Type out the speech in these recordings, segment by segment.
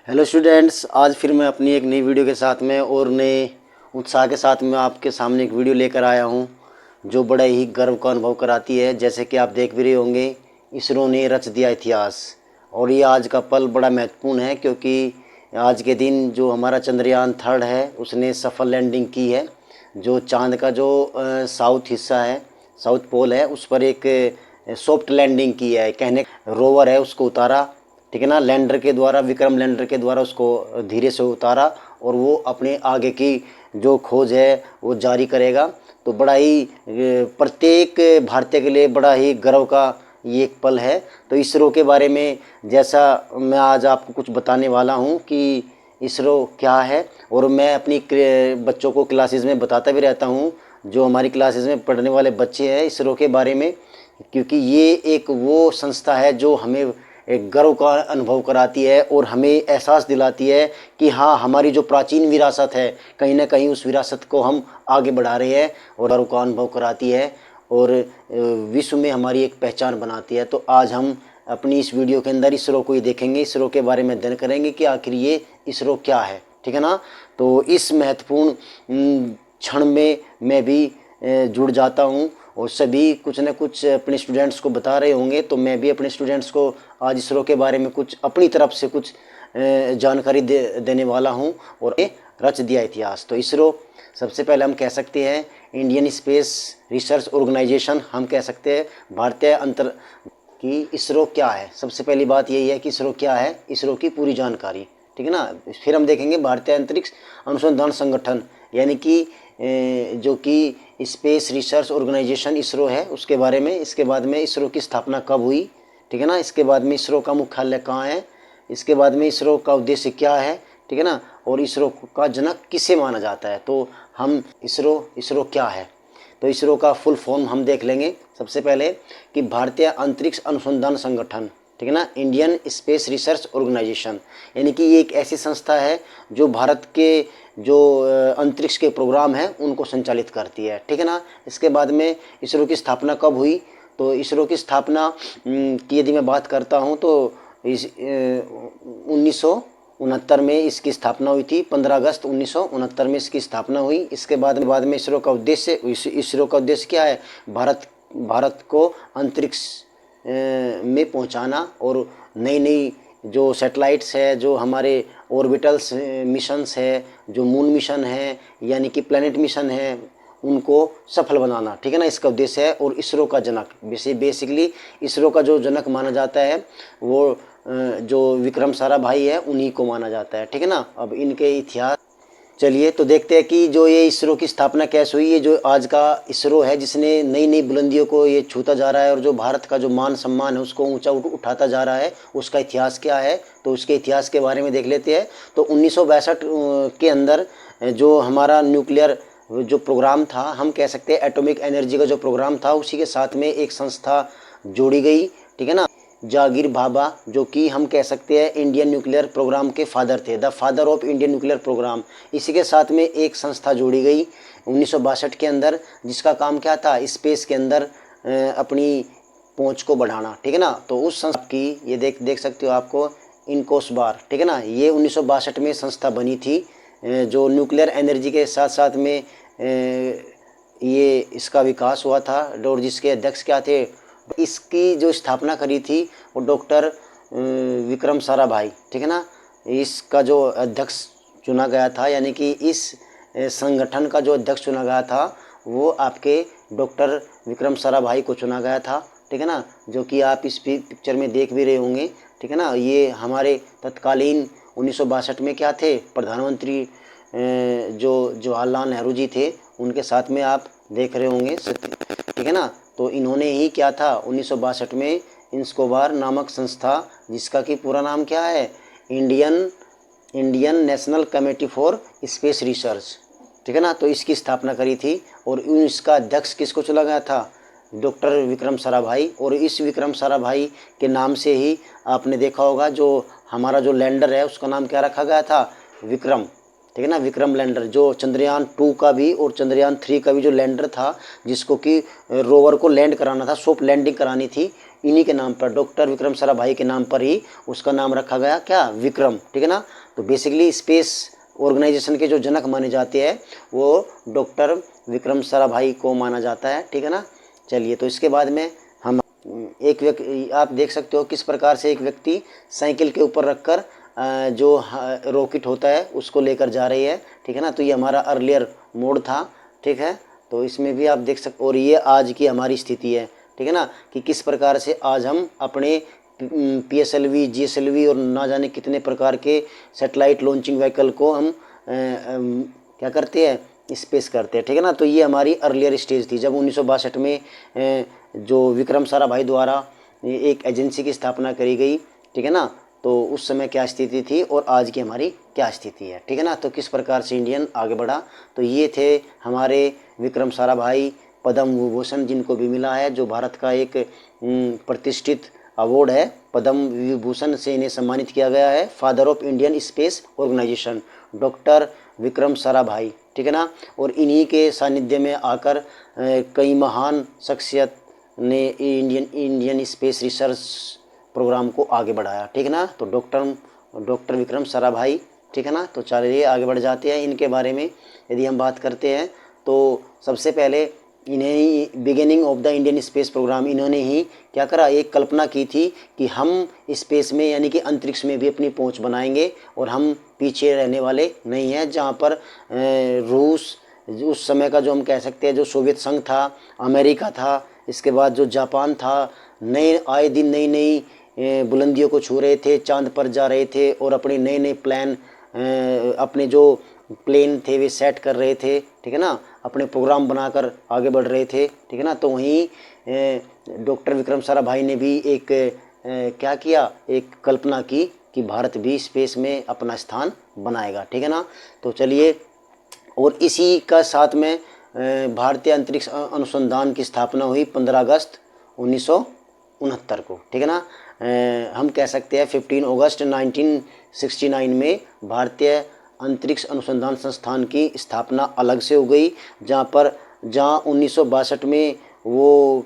Hello students, आज फिर मैं अपनी एक नई वीडियो के साथ में और नए उत्साह के साथ में आपके सामने एक वीडियो लेकर आया हूं, जो बड़ा ही गर्व का अनुभव कराती है। जैसे कि आप देख भी रहे होंगे, इसरो ने रच दिया इतिहास। और ये आज का पल बड़ा महत्वपूर्ण है, क्योंकि आज के दिन जो हमारा चंद्रयान 3 है उसने सफल लैंडिंग की है। जो चाँद का जो साउथ हिस्सा है, साउथ पोल है, उस पर एक सॉफ्ट लैंडिंग की है। कहने रोवर है उसको उतारा, ठीक है ना, लैंडर के द्वारा, विक्रम लैंडर के द्वारा उसको धीरे से उतारा और वो अपने आगे की जो खोज है वो जारी करेगा। तो बड़ा ही प्रत्येक भारतीय के लिए बड़ा ही गर्व का ये एक पल है। तो इसरो के बारे में जैसा मैं आज आपको कुछ बताने वाला हूँ कि इसरो क्या है, और मैं अपनी बच्चों को क्लासेस में बताता भी रहता हूँ, जो हमारी क्लासेस में पढ़ने वाले बच्चे हैं, इसरो के बारे में। क्योंकि ये एक वो संस्था है जो हमें एक गर्व का अनुभव कराती है और हमें एहसास दिलाती है कि हाँ, हमारी जो प्राचीन विरासत है, कहीं ना कहीं उस विरासत को हम आगे बढ़ा रहे हैं, और गर्व का अनुभव कराती है और विश्व में हमारी एक पहचान बनाती है। तो आज हम अपनी इस वीडियो के अंदर इसरो को ही देखेंगे, इसरो के बारे में अध्ययन करेंगे कि आखिर ये इसरो क्या है, ठीक है ना। तो इस महत्वपूर्ण क्षण में मैं भी जुड़ जाता हूँ, और सभी कुछ न कुछ अपने स्टूडेंट्स को बता रहे होंगे। तो मैं भी अपने स्टूडेंट्स को आज इसरो के बारे में कुछ अपनी तरफ से कुछ जानकारी देने वाला हूं, और रच दिया इतिहास। तो इसरो सबसे पहले हम कह सकते हैं इंडियन स्पेस रिसर्च ऑर्गेनाइजेशन, हम कह सकते हैं भारतीय अंतर कि इसरो क्या है। सबसे पहली बात यही है कि इसरो क्या है, इसरो की पूरी जानकारी, ठीक है ना। फिर हम देखेंगे भारतीय अंतरिक्ष अनुसंधान संगठन, यानी कि जो कि स्पेस रिसर्च ऑर्गेनाइजेशन इसरो है, उसके बारे में। इसके बाद में इसरो की स्थापना कब हुई, ठीक है ना। इसके बाद में इसरो का मुख्यालय कहाँ है। इसके बाद में इसरो का उद्देश्य क्या है, ठीक है ना। और इसरो का जनक किसे माना जाता है। तो हम इसरो क्या है, तो इसरो का फुल फॉर्म हम देख लेंगे सबसे पहले कि भारतीय अंतरिक्ष अनुसंधान संगठन, ठीक है ना, इंडियन स्पेस रिसर्च ऑर्गेनाइजेशन। यानी कि ये एक ऐसी संस्था है जो भारत के जो अंतरिक्ष के प्रोग्राम हैं उनको संचालित करती है, ठीक है ना। इसके बाद में इसरो की स्थापना कब हुई, तो इसरो की स्थापना की यदि मैं बात करता हूँ तो 1969 में इसकी स्थापना हुई थी। 15 अगस्त 1969 में इसकी स्थापना हुई। इसके बाद में इसरो का उद्देश्य क्या है, भारत को अंतरिक्ष में पहुंचाना, और नई नई जो सैटेलाइट्स है, जो हमारे ऑर्बिटल्स मिशंस है, जो मून मिशन है यानी कि प्लैनेट मिशन है, उनको सफल बनाना, ठीक है ना, इसका उद्देश्य है। और इसरो का जनक, बेसिकली इसरो का जो जनक माना जाता है वो जो विक्रम साराभाई है, उन्हीं को माना जाता है, ठीक है ना। अब इनके इतिहास चलिए तो देखते हैं कि जो ये इसरो की स्थापना कैसे हुई। ये जो आज का इसरो है, जिसने नई नई बुलंदियों को ये छूता जा रहा है, और जो भारत का जो मान सम्मान है उसको ऊंचा उठाता जा रहा है, उसका इतिहास क्या है, तो उसके इतिहास के बारे में देख लेते हैं। तो 1962 के अंदर जो हमारा न्यूक्लियर जो प्रोग्राम था, हम कह सकते हैं एटॉमिक एनर्जी का जो प्रोग्राम था, उसी के साथ में एक संस्था जोड़ी गई, ठीक है ना, जागीर भाभा, जो कि हम कह सकते हैं इंडियन न्यूक्लियर प्रोग्राम के फादर थे, the father of Indian nuclear program. इसी के साथ में एक संस्था जोड़ी गई 1962 के अंदर, जिसका काम क्या था, स्पेस के अंदर अपनी पहुंच को बढ़ाना, ठीक है ना। तो उस संस्था की ये देख सकते हो आपको, इनकोसबार, ठीक है ना, ये 1962 में संस्था बनी थी, जो न्यूक्लियर एनर्जी के साथ साथ में ये इसका विकास हुआ था, और जिसके अध्यक्ष क्या थे, इसकी जो स्थापना करी थी वो डॉक्टर विक्रम साराभाई, ठीक है ना। इसका जो अध्यक्ष चुना गया था, यानी कि इस संगठन का जो अध्यक्ष चुना गया था, वो आपके डॉक्टर विक्रम साराभाई को चुना गया था, ठीक है ना, जो कि आप इस पिक्चर में देख भी रहे होंगे, ठीक है ना। ये हमारे तत्कालीन 1962 में क्या थे, प्रधानमंत्री जो जवाहरलाल नेहरू जी थे, उनके साथ में आप देख रहे होंगे, ठीक है ना। तो इन्होंने ही क्या था, 1962 में इंस्कोबार नामक संस्था, जिसका कि पूरा नाम क्या है, Indian national committee for space research, ठीक है ना, तो इसकी स्थापना करी थी। और इसका अध्यक्ष किसको चुना गया था, डॉक्टर विक्रम साराभाई। और इस विक्रम साराभाई के नाम से ही आपने देखा होगा, जो हमारा जो लैंडर है उसका नाम क्या रखा गया था, विक्रम, ठीक है ना, विक्रम लैंडर। जो चंद्रयान 2 का भी और चंद्रयान 3 का भी जो लैंडर था, जिसको कि रोवर को लैंड कराना था, सॉफ्ट लैंडिंग करानी थी, इन्हीं के नाम पर, डॉक्टर विक्रम साराभाई के नाम पर ही उसका नाम रखा गया, क्या, विक्रम। ठीक है ना। तो बेसिकली स्पेस ऑर्गेनाइजेशन के जो जनक माने जाते हैं वो डॉक्टर विक्रम साराभाई को माना जाता है। ठीक है ना। चलिए, तो इसके बाद में हम एक व्यक्ति, आप देख सकते हो किस प्रकार से एक व्यक्ति साइकिल के ऊपर रखकर जो रॉकेट होता है उसको लेकर जा रही है। ठीक है ना। तो ये हमारा अर्लियर मोड था। ठीक है। तो इसमें भी आप देख सकते, और ये आज की हमारी स्थिति है। ठीक है ना, कि किस प्रकार से आज हम अपने PSLV, GSLV और ना जाने कितने प्रकार के सैटेलाइट लॉन्चिंग व्हीकल को हम क्या करते हैं, स्पेस करते हैं। ठीक है ना। तो ये हमारी अर्लियर स्टेज थी जब 1962 में जो विक्रम साराभाई द्वारा एक एजेंसी की स्थापना करी गई। ठीक है ना। तो उस समय क्या स्थिति थी और आज की हमारी क्या स्थिति है। ठीक है ना। तो किस प्रकार से इंडियन आगे बढ़ा। तो ये थे हमारे विक्रम साराभाई, पद्म विभूषण जिनको भी मिला है, जो भारत का एक प्रतिष्ठित अवार्ड है। पद्म विभूषण से इन्हें सम्मानित किया गया है, father of Indian space organization, doctor Vikram Sarabhai. ठीक है ना। और इन्हीं के सानिध्य में आकर कई महान शख्सियत ने इंडियन स्पेस रिसर्च प्रोग्राम को आगे बढ़ाया। ठीक है ना। तो डॉक्टर विक्रम साराभाई। ठीक है ना। तो चलिए आगे बढ़ जाते हैं। इनके बारे में यदि हम बात करते हैं तो सबसे पहले इन्हें ही beginning of the Indian space program, इन्होंने ही क्या करा, एक कल्पना की थी कि हम स्पेस में यानी कि अंतरिक्ष में भी अपनी पहुंच बनाएंगे और हम पीछे रहने वाले नहीं हैं। जहां पर रूस, उस समय का जो हम कह सकते हैं जो सोवियत संघ था, अमेरिका था, इसके बाद जो जापान था, नए आए दिन नई नई बुलंदियों को छू रहे थे, चांद पर जा रहे थे और अपने नए नए प्लान, अपने जो प्लेन थे वे सेट कर रहे थे। ठीक है ना। अपने प्रोग्राम बनाकर आगे बढ़ रहे थे। ठीक है ना। तो वहीं डॉक्टर विक्रम साराभाई ने भी एक क्या किया, एक कल्पना की कि भारत भी स्पेस में अपना स्थान बनाएगा। ठीक है ना। तो चलिए, और इसी का साथ में भारतीय अंतरिक्ष अनुसंधान की स्थापना हुई 15 अगस्त 1969 को। ठीक है ना। हम कह सकते हैं 15 अगस्त 1969 में भारतीय अंतरिक्ष अनुसंधान संस्थान की स्थापना अलग से हो गई, जहाँ 1962 में वो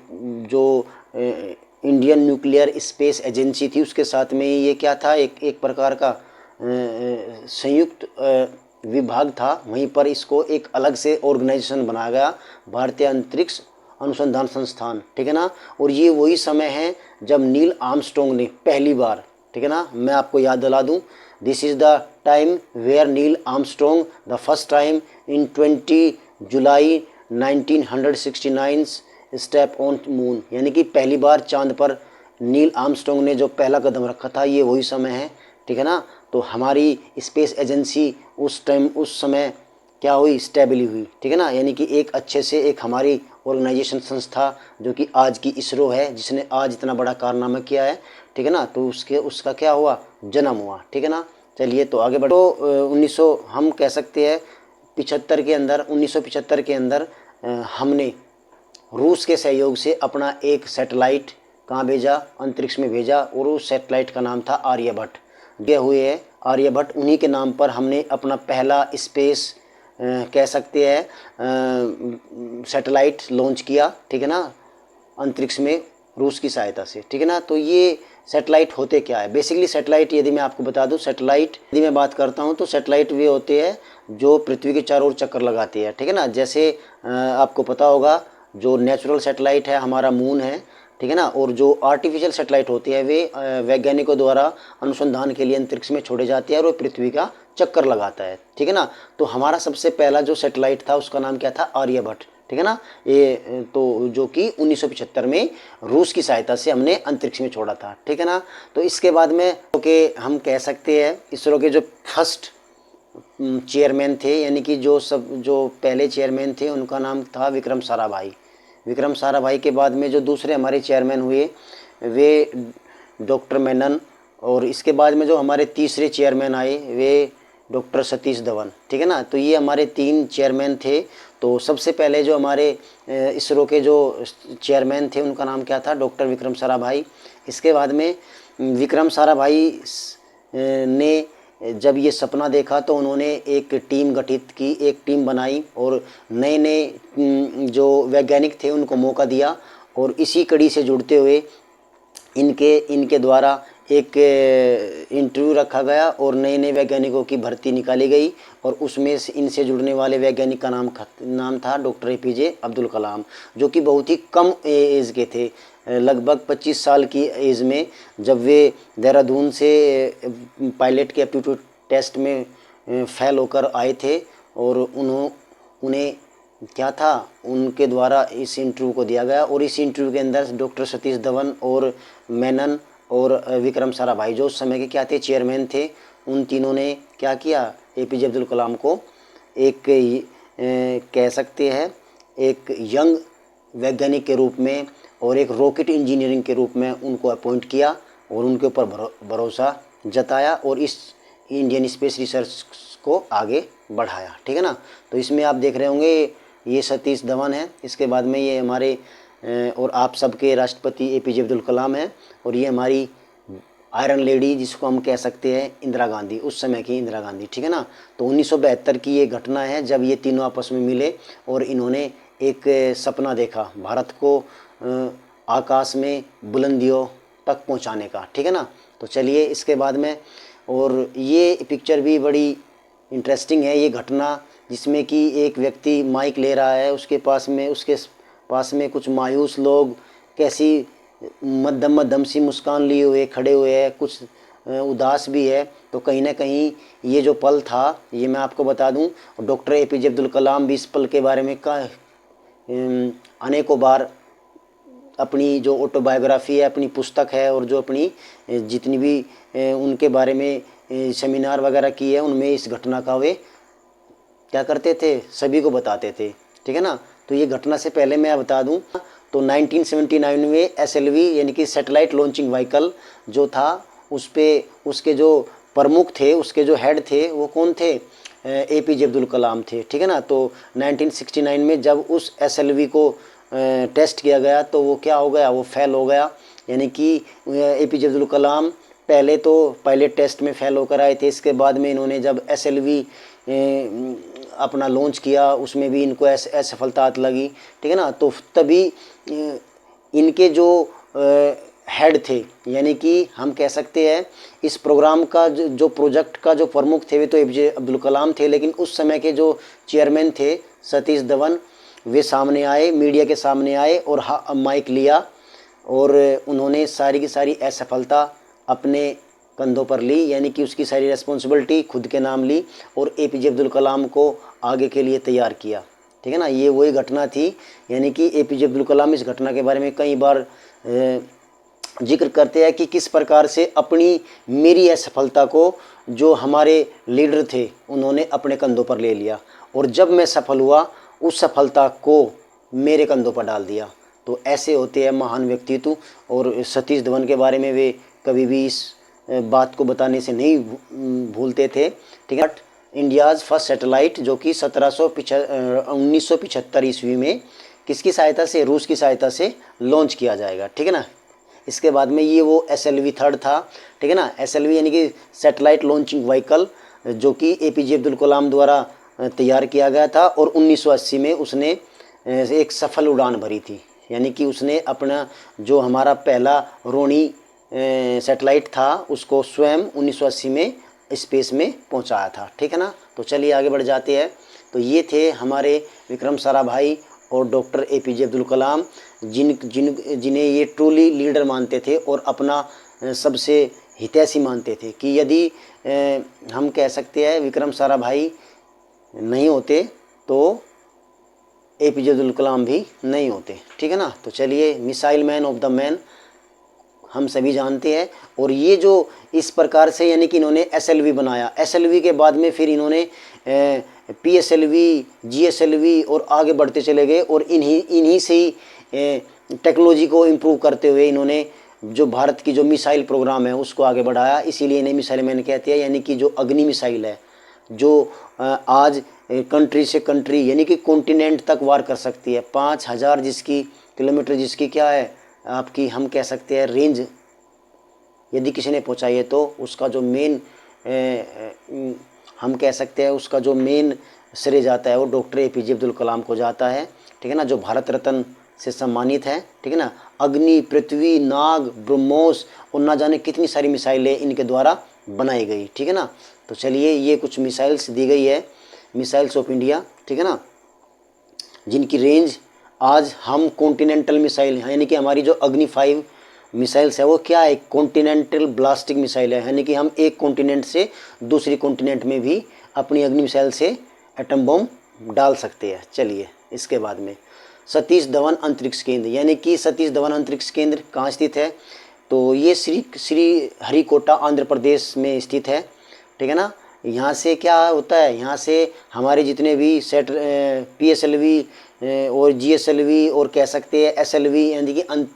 जो इंडियन न्यूक्लियर स्पेस एजेंसी थी उसके साथ में ये क्या था, एक प्रकार का संयुक्त विभाग था। वहीं पर इसको एक अलग से ऑर्गेनाइजेशन बनाया गया, भारतीय अंतरिक्ष अनुसंधान संस्थान। ठीक है ना। और ये वही समय है जब नील आर्मस्ट्रॉन्ग ने पहली बार, ठीक है ना, मैं आपको याद दिला दूं, this is the time where Neil Armstrong the first time in 20 July 1969 step on moon, यानी कि पहली बार चांद पर नील आर्मस्ट्रॉन्ग ने जो पहला कदम रखा था, ये वही समय है। ठीक है ना। तो हमारी स्पेस एजेंसी उस समय क्या हुई, स्टेबली हुई। ठीक है ना। यानी कि एक अच्छे से एक हमारी ऑर्गेनाइजेशन संस्था जो कि आज की इसरो है, जिसने आज इतना बड़ा कारनामा किया है। ठीक है ना। तो उसका क्या हुआ, जन्म हुआ। ठीक है ना। चलिए तो आगे बढ़ो। 1900 हम कह सकते हैं 75 के अंदर, 1975 के अंदर हमने रूस के सहयोग से अपना एक सैटेलाइट कहाँ भेजा, अंतरिक्ष में भेजा, और उस सैटेलाइट का नाम था आर्यभट्ट। ये हुए है आर्यभट्ट, उन्हीं के नाम पर हमने अपना पहला स्पेस कह सकते हैं सैटेलाइट लॉन्च किया। ठीक है ना, अंतरिक्ष में रूस की सहायता से। ठीक है ना। तो ये सैटेलाइट होते क्या है, बेसिकली सैटेलाइट यदि मैं आपको बता दूं, सैटेलाइट यदि मैं बात करता हूं तो सैटेलाइट वे होते हैं जो पृथ्वी के चारों ओर चक्कर लगाती है। ठीक है ना। जैसे आपको पता होगा जो नेचुरल सैटेलाइट है हमारा मून है। ठीक है ना। और जो आर्टिफिशियल सैटेलाइट होती है वे वैज्ञानिकों द्वारा अनुसंधान के लिए अंतरिक्ष में छोड़े जाते हैं और वो पृथ्वी का चक्कर लगाता है। ठीक है ना। तो हमारा सबसे पहला जो सैटेलाइट था उसका नाम क्या था, आर्यभट्ट। ठीक है ना। ये तो जो कि 1975 में रूस की सहायता से हमने अंतरिक्ष में छोड़ा था। ठीक है ना। तो इसके बाद में हम कह सकते हैं इसरो के जो फर्स्ट चेयरमैन थे, यानी कि जो पहले चेयरमैन थे उनका नाम था विक्रम साराभाई। विक्रम साराभाई के बाद में जो दूसरे हमारे चेयरमैन हुए वे डॉक्टर मेनन, और इसके बाद में जो हमारे तीसरे चेयरमैन आए वे डॉक्टर सतीश धवन। ठीक है ना। तो ये हमारे 3 चेयरमैन थे। तो सबसे पहले जो हमारे इसरो के जो चेयरमैन थे उनका नाम क्या था, डॉक्टर विक्रम साराभाई। इसके बाद में विक्रम साराभाई ने जब ये सपना देखा तो उन्होंने एक टीम गठित की, एक टीम बनाई और नए नए जो वैज्ञानिक थे उनको मौका दिया। और इसी कड़ी से जुड़ते हुए इनके द्वारा एक इंटरव्यू रखा गया और नए नए वैज्ञानिकों की भर्ती निकाली गई और उसमें से इनसे जुड़ने वाले वैज्ञानिक का नाम था डॉक्टर APJ अब्दुल कलाम, जो कि बहुत ही कम एज के थे। लगभग 25 साल की एज में जब वे देहरादून से पायलट के एप्टीट्यूड टेस्ट में फेल होकर आए थे और उन्हें क्या था, उनके द्वारा इस इंटरव्यू को दिया गया और इस इंटरव्यू के अंदर डॉक्टर सतीश धवन और मेनन और विक्रम साराभाई, जो उस समय के क्या थे, चेयरमैन थे, उन तीनों ने क्या किया, APJ अब्दुल कलाम को एक कह सकते हैं एक यंग वैज्ञानिक के रूप में और एक रॉकेट इंजीनियरिंग के रूप में उनको अपॉइंट किया और उनके ऊपर भरोसा जताया और इस इंडियन स्पेस रिसर्च को आगे बढ़ाया। ठीक है ना। तो इसमें आप देख रहे होंगे ये सतीश धवन है, इसके बाद में ये हमारे और आप सबके राष्ट्रपति APJ अब्दुल कलाम हैं और ये हमारी आयरन लेडी जिसको हम कह सकते हैं इंदिरा गांधी, उस समय की इंदिरा गांधी। ठीक है ना। तो 1972 की ये घटना है जब ये तीनों आपस में मिले और इन्होंने एक सपना देखा भारत को आकाश में बुलंदियों तक पहुंचाने का। ठीक है ना। तो चलिए इसके बाद में, और ये पिक्चर भी बड़ी इंटरेस्टिंग है, ये घटना जिसमें कि एक व्यक्ति माइक ले रहा है, उसके पास में कुछ मायूस लोग कैसी मध्यम सी मुस्कान लिए हुए खड़े हुए हैं, कुछ उदास भी है। तो कहीं ना कहीं ये जो पल था, ये मैं आपको बता दूं, डॉक्टर APJ अब्दुल कलाम भी इस पल के बारे में अनेकों बार अपनी जो ऑटोबायोग्राफी है, अपनी पुस्तक है और जो अपनी जितनी भी उनके बारे में सेमिनार वगैरह की है, उनमें इस घटना का वे क्या करते थे, सभी को बताते थे। ठीक है ना। तो ये घटना से पहले मैं बता दूं, तो 1979 में SLV यानी कि सैटेलाइट लॉन्चिंग व्हीकल जो था, उस पे उसके जो प्रमुख थे, उसके जो हेड थे, वो कौन थे, APJ अब्दुल कलाम थे। ठीक है ना। तो 1969 में जब उस SLV को टेस्ट किया गया तो वो क्या हो गया, वो फेल हो गया। यानी कि APJ अब्दुल कलाम पहले तो पायलट टेस्ट में फेल होकर आए थे, इसके बाद में इन्होंने जब SLV अपना लॉन्च किया, उसमें भी इनको असफलता लगी। ठीक है ना। तो तभी इनके जो हेड थे, यानी कि हम कह सकते हैं इस प्रोग्राम का जो प्रोजेक्ट का जो प्रमुख थे, वे तो APJ अब्दुल कलाम थे, लेकिन उस समय के जो चेयरमैन थे सतीश धवन, वे सामने आए, मीडिया के सामने आए और माइक लिया और उन्होंने सारी की सारी असफलता अपने कंधों पर ली, यानी कि उसकी सारी रेस्पॉन्सिबिलिटी खुद के नाम ली और APJ अब्दुल कलाम को आगे के लिए तैयार किया। ठीक है ना। ये वही घटना थी, यानी कि APJ अब्दुल कलाम इस घटना के बारे में कई बार जिक्र करते हैं कि किस प्रकार से अपनी मेरी असफलता को जो हमारे लीडर थे उन्होंने अपने कंधों पर ले लिया और जब मैं सफल हुआ उस सफलता को मेरे कंधों पर डाल दिया। तो ऐसे होते हैं महान व्यक्तित्व और सतीश धवन के बारे में वे कभी भी इस बात को बताने से नहीं भूलते थे। ठीक है। इंडियाज़ फर्स्ट सैटेलाइट जो कि 1975 ईस्वी में किसकी सहायता से, रूस की सहायता से लॉन्च किया जाएगा। ठीक है ना। इसके बाद में ये वो SLV थर्ड था। ठीक है ना। SLV यानी कि सैटेलाइट लॉन्चिंग व्हीकल जो कि APJ अब्दुल कलाम द्वारा तैयार किया गया था और 1980 में उसने एक सफल उड़ान भरी थी, यानी कि उसने अपना जो हमारा पहला रोनी सैटेलाइट था उसको स्वयं 1980 में स्पेस में पहुंचाया था। ठीक है ना। तो चलिए आगे बढ़ जाते हैं। तो ये थे हमारे विक्रम साराभाई और डॉक्टर APJ अब्दुल कलाम, जिन्हें ये ट्रूली लीडर मानते थे और अपना सबसे हितैषी मानते थे कि यदि हम कह सकते हैं विक्रम साराभाई नहीं होते तो APJ अब्दुल कलाम भी नहीं होते। ठीक है ना। तो चलिए, missile man of the man हम सभी जानते हैं। और ये जो इस प्रकार से यानी कि इन्होंने SLV बनाया, SLV के बाद में फिर इन्होंने PSLV, GSLV और आगे बढ़ते चले गए और इन्हीं से ही टेक्नोलॉजी को इम्प्रूव करते हुए इन्होंने जो भारत की जो मिसाइल प्रोग्राम है उसको आगे बढ़ाया। इसीलिए इन्हें मिसाइल मैन कहते हैं, यानी कि जो अग्नि मिसाइल है जो आज कंट्री से कंट्री यानी कि कॉन्टिनेंट तक वार कर सकती है। 5000 किलोमीटर जिसकी क्या है आपकी, हम कह सकते हैं रेंज, यदि किसी ने पहुंचाई है तो उसका जो मेन हम कह सकते हैं उसका जो मेन श्रेय जाता है वो डॉक्टर APJ अब्दुल कलाम को जाता है। ठीक है ना। जो भारत रत्न से सम्मानित है, ठीक है ना। अग्नि, पृथ्वी, नाग, ब्रह्मोस और ना जाने कितनी सारी मिसाइलें इनके द्वारा बनाई गई, ठीक है ना। तो चलिए ये कुछ मिसाइल्स दी गई है, मिसाइल्स ऑफ इंडिया, ठीक है ना, जिनकी रेंज आज हम कॉन्टिनेंटल मिसाइल हैं, यानी कि हमारी जो अग्नि 5 मिसाइल्स है वो क्या है, कॉन्टिनेंटल ब्लास्टिंग मिसाइल है, यानी कि हम एक कॉन्टिनेंट से दूसरी कॉन्टिनेंट में भी अपनी अग्नि मिसाइल से एटम बम डाल सकते हैं। चलिए इसके बाद में सतीश धवन अंतरिक्ष केंद्र, यानी कि सतीश धवन अंतरिक्ष केंद्र कहाँ स्थित है, तो ये श्री हरिकोटा आंध्र प्रदेश में स्थित है, ठीक है ना। यहाँ से क्या होता है, यहाँ से हमारे जितने भी सेट PSLV और GSLV और कह सकते हैं SLV, यानी कि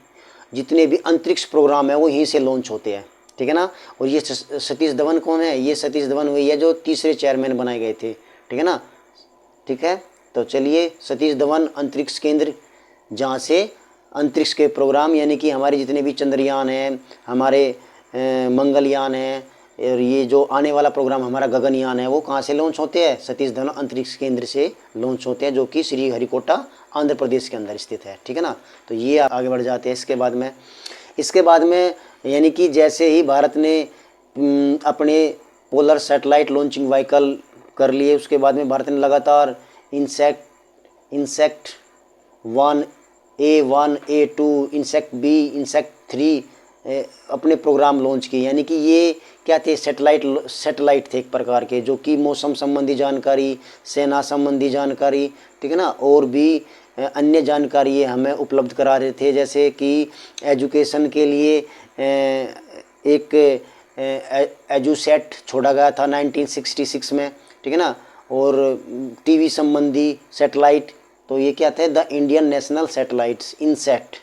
जितने भी अंतरिक्ष प्रोग्राम है वो यहीं से लॉन्च होते हैं, ठीक है ना। और ये सतीश धवन कौन है, ये सतीश धवन वही है जो तीसरे चेयरमैन बनाए गए थे, ठीक है ना, ठीक है। तो चलिए सतीश धवन अंतरिक्ष केंद्र, जहाँ से अंतरिक्ष के प्रोग्राम, यानी कि हमारे जितने भी चंद्रयान हैं, हमारे मंगलयान हैं, और ये जो आने वाला प्रोग्राम हमारा गगनयान है वो कहाँ से लॉन्च होते हैं, सतीश धवन अंतरिक्ष केंद्र से लॉन्च होते हैं, जो कि श्री हरिकोटा आंध्र प्रदेश के अंदर स्थित है, ठीक है ना। तो ये आगे बढ़ जाते हैं। इसके बाद में यानी कि जैसे ही भारत ने अपने पोलर सैटेलाइट लॉन्चिंग व्हीकल कर लिए, उसके बाद में भारत ने लगातार insect 1A1 A2 insect B insect 3 अपने प्रोग्राम लॉन्च किए, यानी कि ये क्या थे, सैटेलाइट थे एक प्रकार के, जो कि मौसम संबंधी जानकारी, सेना संबंधी जानकारी, ठीक है ना, और भी अन्य जानकारी ये हमें उपलब्ध करा रहे थे। जैसे कि एजुकेशन के लिए एक एजुसेट छोड़ा गया था 1966 में, ठीक है ना, और टीवी संबंधी सैटेलाइट, तो ये क्या थे, the Indian national satellites INSAT,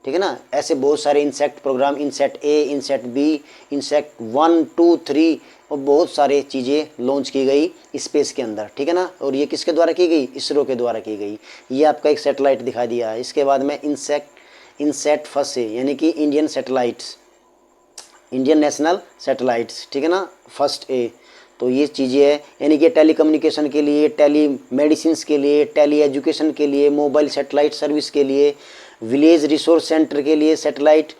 ठीक है ना। ऐसे बहुत सारे INSAT program, INSAT A INSAT B INSAT 1 2 3 और बहुत सारे चीज़ें लॉन्च की गई स्पेस के अंदर, ठीक है ना। और ये किसके द्वारा की गई, इसरो के द्वारा की गई। ये आपका एक सैटेलाइट दिखा दिया है। इसके बाद में इंसेट फर्स्ट से, यानी कि Indian satellites, Indian national satellites, ठीक है ना, फर्स्ट A। तो ये चीज़ें है, यानी कि टेली कम्युनिकेशन के लिए, टेली मेडिसिन के लिए, टेली एजुकेशन के लिए, मोबाइल सैटेलाइट सर्विस के लिए, विलेज रिसोर्स सेंटर के लिए सैटेलाइट,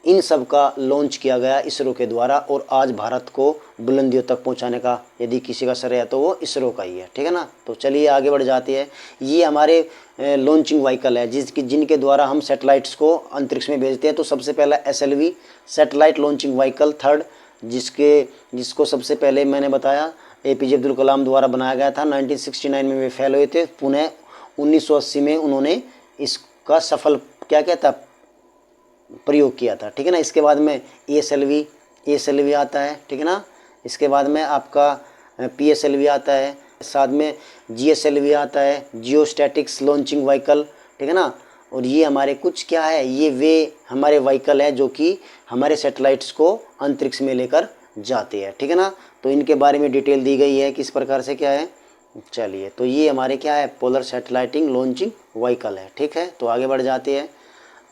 इन सब का लॉन्च किया गया इसरो के द्वारा। और आज भारत को बुलंदियों तक पहुंचाने का यदि किसी का श्रेय है तो वो इसरो का ही है, ठीक है ना। तो चलिए आगे बढ़ जाते हैं। ये हमारे लॉन्चिंग व्हीकल है जिनके द्वारा हम सैटेलाइट्स को अंतरिक्ष में भेजते हैं। तो सबसे पहला SLV satellite launching vehicle third, जिसको सबसे पहले मैंने बताया APJ अब्दुल कलाम द्वारा बनाया गया था। 1969 में वे फेल हुए थे। पुनः 1980 में उन्होंने इसका सफल क्या था, प्रयोग किया था, ठीक है ना। इसके बाद में ASLV आता है, ठीक है ना। इसके बाद में आपका PSLV आता है, साथ में GSLV आता है, जियोस्टैटिक्स लॉन्चिंग व्हीकल, ठीक है ना। और ये हमारे कुछ क्या है, ये वे हमारे व्हीकल है जो कि हमारे सैटेलाइट्स को अंतरिक्ष में लेकर जाते हैं, ठीक है ना। तो इनके बारे में डिटेल दी गई है किस प्रकार से क्या है। चलिए, तो ये हमारे क्या है, पोलर सैटेलाइटिंग लॉन्चिंग व्हीकल है, ठीक है। तो आगे बढ़ जाते हैं।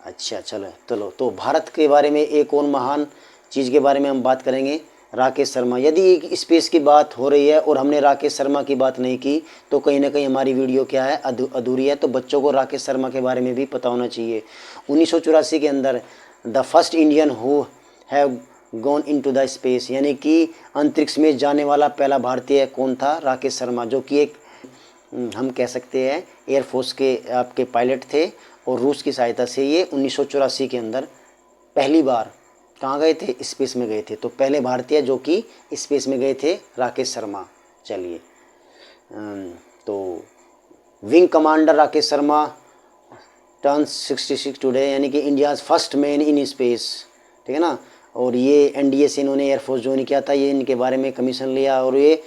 अच्छा चलो तो भारत के बारे में एक और महान चीज़ के बारे में हम बात करेंगे, राकेश शर्मा। यदि स्पेस की बात हो रही है और हमने राकेश शर्मा की बात नहीं की तो कहीं ना कहीं हमारी वीडियो क्या है, अधूरी है। तो बच्चों को राकेश शर्मा के बारे में भी पता होना चाहिए। 1984 के अंदर the first Indian who have gone into the space, यानी कि अंतरिक्ष में जाने वाला पहला भारतीय कौन था, राकेश शर्मा, जो कि एक हम कह सकते हैं एयरफोर्स के आपके पायलट थे। और रूस की सहायता से ये 1984 के अंदर पहली बार कहाँ गए थे, स्पेस में गए थे। तो पहले भारतीय जो कि स्पेस में गए थे, राकेश शर्मा। चलिए, तो wing commander Rakesh Sharma turns 66 today, यानी कि India's first man in space, ठीक है ना। और ये NDA से इन्होंने एयरफोर्स ज्वाइन किया था, ये इनके बारे में कमीशन लिया। और ये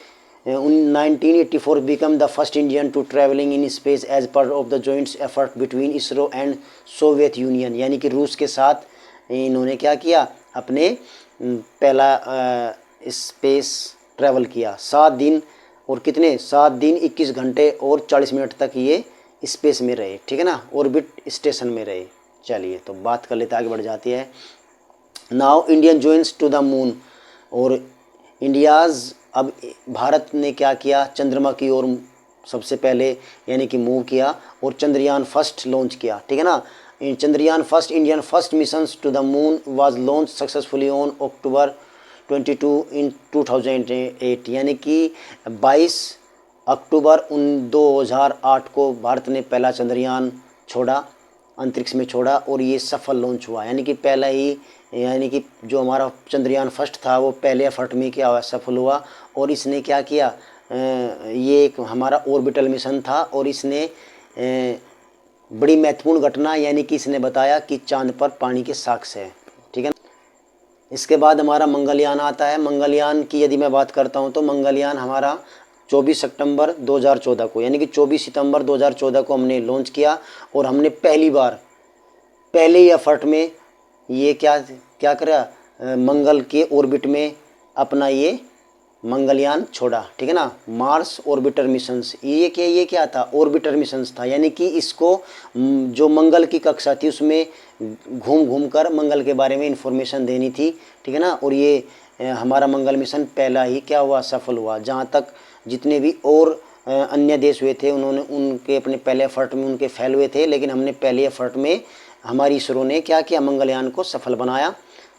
1984 become the first Indian to travelling in space as part of the joint effort between ISRO and Soviet Union, यानी कि रूस के साथ इन्होंने क्या किया, अपने पहला स्पेस ट्रैवल किया। 7 दिन और कितने, 7 दिन 21 घंटे और 40 मिनट तक ये स्पेस में रहे, ठीक है ना, ऑर्बिट स्टेशन में रहे। चलिए, तो बात कर लेते आगे बढ़ जाती है। Now Indian joins to the moon, और इंडियाज़ अब भारत ने क्या किया, चंद्रमा की ओर सबसे पहले यानी कि मूव किया और चंद्रयान फर्स्ट लॉन्च किया, ठीक है ना। Chandrayaan first Indian first missions to the moon was launch successfully on October 22 in 2008, यानी कि 22 अक्टूबर 2008 को भारत ने पहला चंद्रयान छोड़ा, अंतरिक्ष में छोड़ा और ये सफल लॉन्च हुआ। यानी कि पहला ही, यानी कि जो हमारा चंद्रयान फर्स्ट था वो पहले एफर्ट में क्या हुआ, सफल हुआ। और इसने क्या किया, ये एक हमारा ऑर्बिटल मिशन था और इसने बड़ी महत्वपूर्ण घटना यानी कि इसने बताया कि चांद पर पानी के साक्ष्य है, ठीक है। इसके बाद हमारा मंगलयान आता है। मंगलयान की यदि मैं बात करता हूँ तो मंगलयान हमारा 24 सितंबर 2014 को, यानी कि 24 सितंबर 2014 को हमने लॉन्च किया और हमने पहली बार पहले ही एफर्ट में ये क्या करा, मंगल के ऑर्बिट में अपना ये मंगलयान छोड़ा, ठीक है ना। मार्स ऑर्बिटर मिशंस, ये क्या था, ऑर्बिटर मिशंस था। यानी कि इसको जो मंगल की कक्षा थी उसमें घूम कर मंगल के बारे में इंफॉर्मेशन देनी थी, ठीक है ना। और ये हमारा मंगल मिशन पहला ही क्या हुआ, सफल हुआ। जहाँ तक जितने भी और अन्य देश हुए थे उन्होंने उनके अपने पहले एफर्ट में उनके फेल हुए थे, लेकिन हमने पहले एफर्ट में हमारी इसरो ने क्या किया, मंगलयान को सफल बनाया।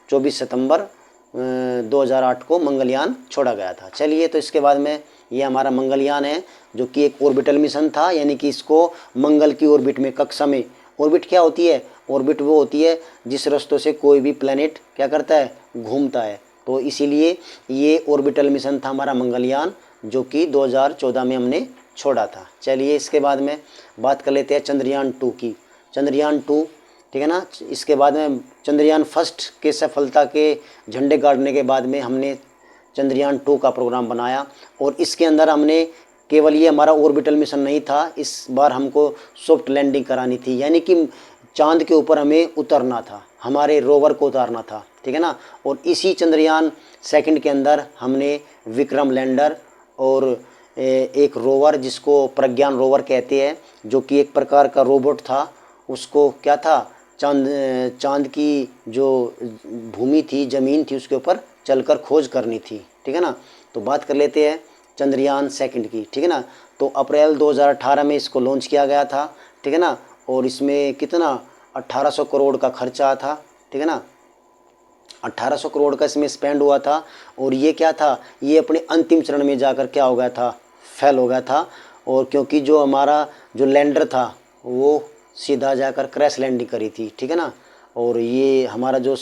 24 सितंबर 2008 को मंगलयान छोड़ा गया था। चलिए, तो इसके बाद में ये हमारा मंगलयान है जो कि एक ऑर्बिटल मिशन था, यानी कि इसको मंगल की ऑर्बिट में, कक्षा में, ऑर्बिट क्या होती है, ऑर्बिट वो होती है जिस रास्तों से कोई भी प्लेनेट क्या करता है, घूमता है। तो इसीलिए ये ऑर्बिटल मिशन था हमारा मंगलयान जो कि 2014 में हमने छोड़ा था। चलिए, इसके बाद में बात कर लेते हैं चंद्रयान 2 की। चंद्रयान 2, ठीक है ना। इसके बाद में चंद्रयान फर्स्ट के सफलता के झंडे गाड़ने के बाद में हमने चंद्रयान 2 का प्रोग्राम बनाया और इसके अंदर हमने केवल ये हमारा ऑर्बिटल मिशन नहीं था, इस बार हमको सॉफ्ट लैंडिंग करानी थी, यानी कि चांद के ऊपर हमें उतरना था, हमारे रोवर को उतारना था, ठीक है ना। और इसी चंद्रयान सेकंड के अंदर हमने विक्रम लैंडर और एक रोवर जिसको प्रज्ञान रोवर कहते हैं, जो कि एक प्रकार का रोबोट था, उसको क्या था, चांद की जो भूमि थी, ज़मीन थी, उसके ऊपर चलकर खोज करनी थी, ठीक है ना। तो बात कर लेते हैं चंद्रयान सेकंड की, ठीक है ना। तो अप्रैल 2018 में इसको लॉन्च किया गया था, ठीक है ना। और इसमें कितना 1800 करोड़ का खर्चा था, ठीक है ना। 1800 करोड़ का इसमें स्पेंड हुआ था। और ये क्या था, ये अपने अंतिम चरण में जाकर क्या हो गया था, फेल हो गया था। और क्योंकि जो हमारा जो लैंडर था वो सीधा जाकर क्रैश लैंडिंग करी थी, ठीक है ना। और ये हमारा जो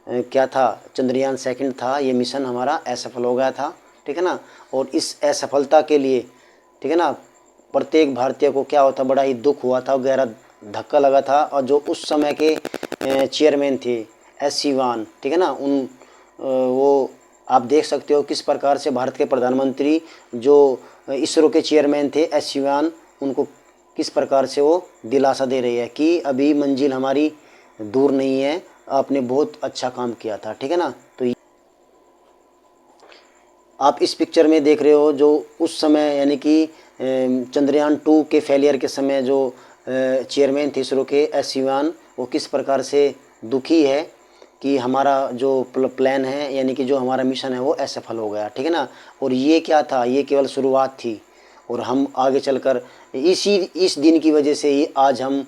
क्या था, चंद्रयान सेकंड था, ये मिशन हमारा असफल हो गया था, ठीक है ना। और इस असफलता के लिए, ठीक है ना, प्रत्येक भारतीय को क्या होता, बड़ा ही दुख हुआ था, गहरा धक्का लगा था। और जो उस समय के चेयरमैन थे SC वान, ठीक है ना, वो आप देख सकते हो किस प्रकार से भारत के प्रधानमंत्री जो इसरो के चेयरमैन थे SC वान, उनको किस प्रकार से वो दिलासा दे रही है कि अभी मंजिल हमारी दूर नहीं है, आपने बहुत अच्छा काम किया था, ठीक है ना। तो आप इस पिक्चर में देख रहे हो जो उस समय यानी कि चंद्रयान 2 के फेलियर के समय जो चेयरमैन थे इसरो के SC वान, वो किस प्रकार से दुखी है कि हमारा जो प्लान है यानी कि जो हमारा मिशन है वो असफल हो गया, ठीक है ना। और ये क्या था, ये केवल शुरुआत थी और हम आगे चलकर इस दिन की वजह से ही आज हम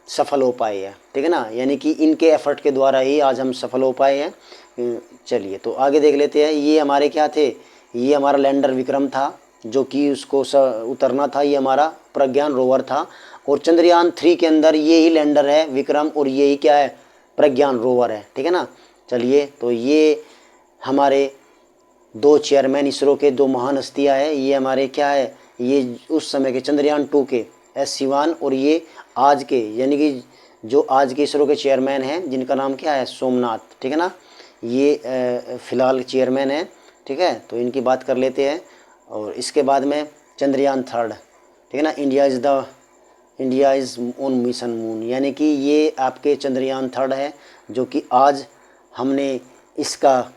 सफल हो पाए हैं, ठीक है ना। यानी कि इनके एफर्ट के द्वारा ही आज हम सफल हो पाए हैं। चलिए, तो आगे देख लेते हैं। ये हमारे क्या थे, ये हमारा लैंडर विक्रम था जो कि उसको उतरना था, ये हमारा प्रज्ञान रोवर था। और चंद्रयान 3 के अंदर ये ही लैंडर है विक्रम और ये ही क्या है, प्रज्ञान रोवर है, ठीक है ना। चलिए, तो ये हमारे दो चेयरमैन इसरो के, दो महान हस्तियाँ हैं। ये हमारे क्या है, ये उस समय के चंद्रयान 2 के SC वान और ये आज के यानी कि जो आज के इसरो के चेयरमैन हैं जिनका नाम क्या है, सोमनाथ, ठीक है ना। ये फ़िलहाल चेयरमैन है, ठीक है। तो इनकी बात कर लेते हैं। और इसके बाद में चंद्रयान 3, ठीक है ना, India is on mission moon, यानी कि ये आपके चंद्रयान 3 है जो कि आज हमने इसका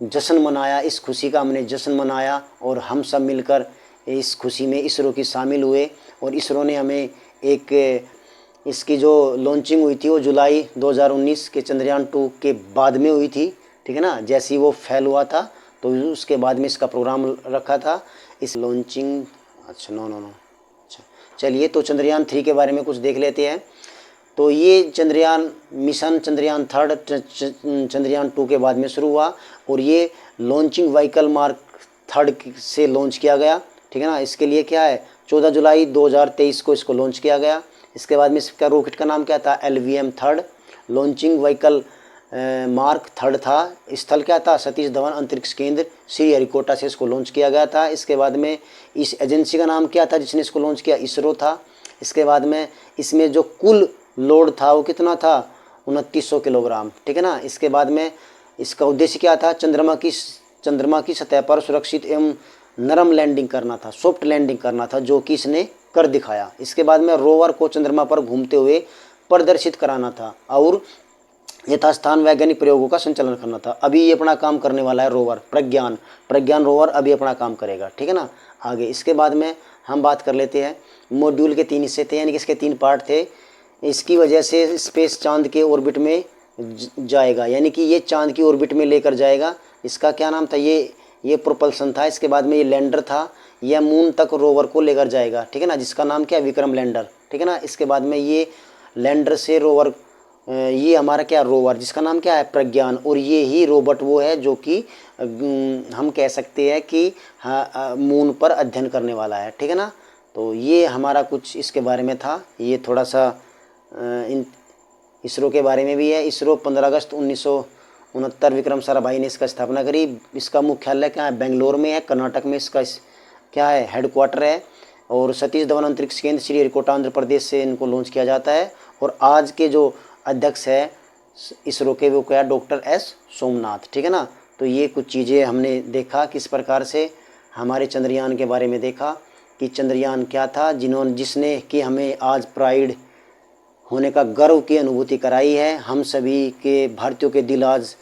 जश्न मनाया, इस खुशी का हमने जश्न मनाया और हम सब मिलकर इस खुशी में इसरो की शामिल हुए। और इसरो ने हमें एक इसकी जो लॉन्चिंग हुई थी वो जुलाई 2019 के चंद्रयान 2 के बाद में हुई थी, ठीक है ना। जैसे ही वो फेल हुआ था तो उसके बाद में इसका प्रोग्राम रखा था। इस लॉन्चिंग अच्छा, नो नो नो, अच्छा चलिए, तो चंद्रयान 3 के बारे में कुछ देख लेते हैं। तो ये चंद्रयान मिशन चंद्रयान 3 चंद्रयान 2 के बाद में शुरू हुआ, और ये लॉन्चिंग व्हीकल मार्क 3 से लॉन्च किया गया, ठीक है ना। इसके लिए क्या है, 14 जुलाई 2023 को इसको लॉन्च किया गया। इसके बाद में इसका रॉकेट का नाम क्या था, LVM 3 लॉन्चिंग व्हीकल मार्क 3 था। स्थल क्या था, सतीश धवन अंतरिक्ष केंद्र श्रीहरिकोटा से इसको लॉन्च किया गया था। इसके बाद में इस एजेंसी का नाम क्या था जिसने इसको लॉन्च किया, इसरो था। इसके बाद में इसमें जो कुल लोड था वो कितना था, 2900 किलोग्राम, ठीक है ना। इसके बाद में इसका उद्देश्य क्या था, चंद्रमा की सतह पर सुरक्षित एवं नरम लैंडिंग करना था, सॉफ्ट लैंडिंग करना था, जो कि इसने कर दिखाया। इसके बाद में रोवर को चंद्रमा पर घूमते हुए प्रदर्शित कराना था और यथास्थान वैज्ञानिक प्रयोगों का संचालन करना था। अभी ये अपना काम करने वाला है रोवर प्रज्ञान रोवर अभी अपना काम करेगा, ठीक है ना। आगे इसके बाद में हम बात कर लेते हैं, मॉड्यूल के 3 हिस्से थे, यानी कि इसके 3 पार्ट थे। इसकी वजह से स्पेस चांद के ऑर्बिट में जाएगा, यानी कि ये चांद की ऑर्बिट में लेकर जाएगा। इसका क्या नाम था, ये प्रोपल्सन था। इसके बाद में ये लैंडर था, यह मून तक रोवर को लेकर जाएगा, ठीक है ना, जिसका नाम क्या है, विक्रम लैंडर, ठीक है ना। इसके बाद में ये लैंडर से रोवर, ये हमारा क्या रोवर जिसका नाम क्या है, प्रज्ञान, और ये ही रोबोट वो है जो कि हम कह सकते हैं कि मून पर अध्ययन करने वाला है, ठीक है ना। तो ये हमारा कुछ इसके बारे में था। ये थोड़ा सा इसरो के बारे में भी है। इसरो 15 अगस्त 1969 विक्रम साराभाई ने इसका स्थापना करी। इसका मुख्यालय क्या है, बेंगलोर में है, कर्नाटक में इसका क्या है, हेडक्वार्टर है। और सतीश धवन अंतरिक्ष केंद्र श्रीहरिकोटा आंध्र प्रदेश से इनको लॉन्च किया जाता है। और आज के जो अध्यक्ष है इसरो के वो क्या, डॉक्टर S सोमनाथ, ठीक है ना। तो ये कुछ चीज़ें हमने देखा किस प्रकार से हमारे चंद्रयान के बारे में देखा कि चंद्रयान क्या था जिसने कि हमें आज प्राइड होने का गर्व की अनुभूति कराई है। हम सभी के भारतीयों के दिल आज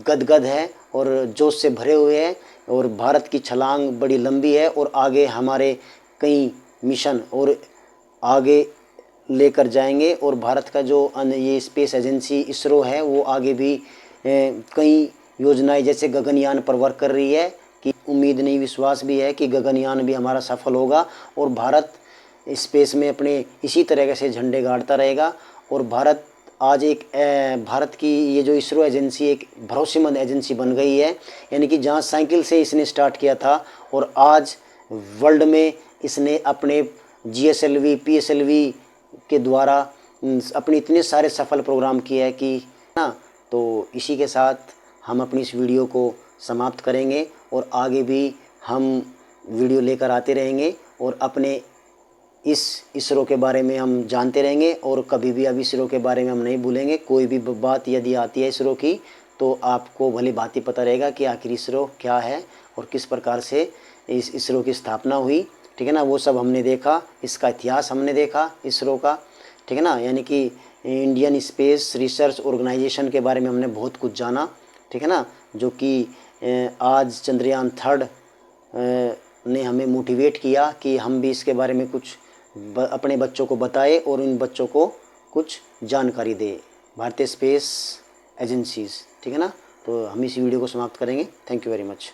गदगद है और जोश से भरे हुए हैं, और भारत की छलांग बड़ी लंबी है और आगे हमारे कई मिशन और आगे लेकर जाएंगे। और भारत का जो ये स्पेस एजेंसी इसरो है वो आगे भी कई योजनाएं जैसे गगनयान पर वर्क कर रही है, कि उम्मीद नहीं विश्वास भी है कि गगनयान भी हमारा सफल होगा और भारत स्पेस में अपने इसी तरह से झंडे गाड़ता रहेगा। और भारत आज भारत की ये जो इसरो एजेंसी एक भरोसेमंद एजेंसी बन गई है, यानी कि जहाँ साइकिल से इसने स्टार्ट किया था और आज वर्ल्ड में इसने अपने GSLV PSLV के द्वारा अपने इतने सारे सफल प्रोग्राम किए हैं कि ना। तो इसी के साथ हम अपनी इस वीडियो को समाप्त करेंगे और आगे भी हम वीडियो लेकर आते रहेंगे और अपने इस इसरो के बारे में हम जानते रहेंगे। और कभी भी अब इसरो के बारे में हम नहीं भूलेंगे। कोई भी बात यदि आती है इसरो की तो आपको भली भांति पता रहेगा कि आखिर इसरो क्या है और किस प्रकार से इस इसरो की स्थापना हुई, ठीक है ना। वो सब हमने देखा, इसका इतिहास हमने देखा इसरो का, ठीक है ना। यानी कि इंडियन स्पेस रिसर्च ऑर्गेनाइजेशन के बारे में हमने बहुत कुछ जाना, ठीक है ना, जो कि आज चंद्रयान 3 ने हमें मोटिवेट किया कि हम भी इसके बारे में कुछ अपने बच्चों को बताएं और उन बच्चों को कुछ जानकारी दें, भारतीय स्पेस एजेंसीज़, ठीक है ना। तो हम इस वीडियो को समाप्त करेंगे। Thank you very much.